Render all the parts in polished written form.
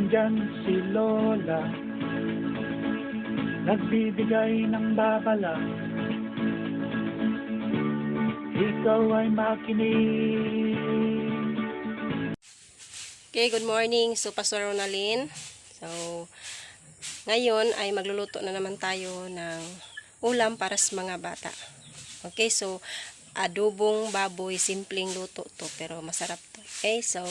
nandyan si Lola, nagbibigay ng babala. Ikaw ay makinig. Okay, good morning. So, Pastor Ronalyn. So, ngayon ay magluluto na naman tayo ng ulam para sa mga bata. Okay, so, adobong baboy, simpleng luto to, pero masarap to. Okay, so,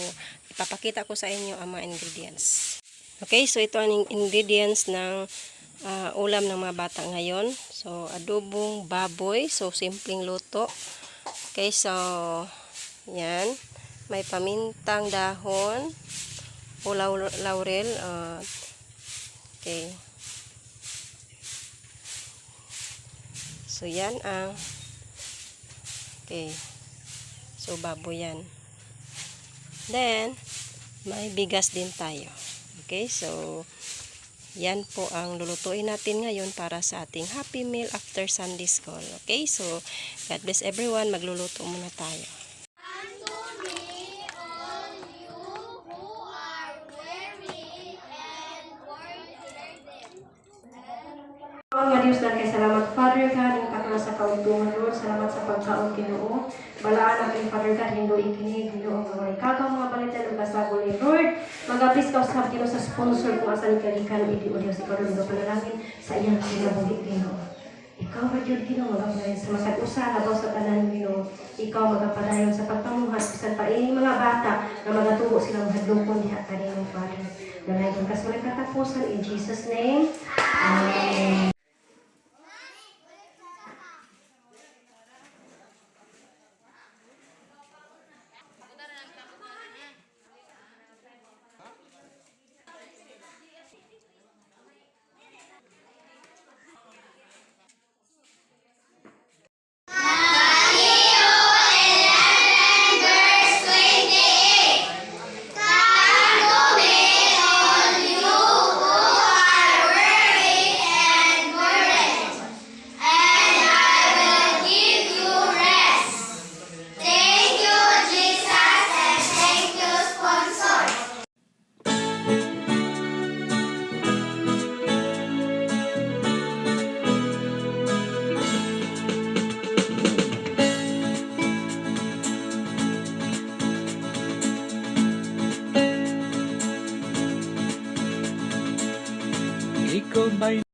ipapakita ko sa inyo ang mga ingredients. Okay, so ito ang ingredients ng ulam ng mga bata ngayon. So, adobong baboy, so simpleng luto. Okay, so, yan. May pamintang dahon, o laurel. Okay. So, yan ang okay. So, baboy yan. Then, may bigas din tayo. Okay, so, yan po ang lulutuin natin ngayon para sa ating happy meal after Sunday school. Okay, so, God bless everyone. Magluluto muna tayo. Nga Diyos na kay salamat Father God, yung takla sa kauntungan Lord, salamat sa pagkaon Ginoo. Balaan natin Father God, hindi ikinig, Ginoo mga ikagaw mga balitan ng kasagol Lord. Mag-apis ka sa Ginoo sa sponsor kung asan ikalikan idi o Diyos ikaw rin panalangin sa iyang sinabuhi Ginoo. Ikaw ba Diyod Ginoo magapadayon sa masag-usa labaw sa tanan Ginoo. Ikaw magapadayon sa pagpamuhat bisan pa ini mga bata na magatubo silang hadlokon diha kanimo Father. Nanay kung kasulit katapusan in Jesus name. Amen. Ikaw ba'y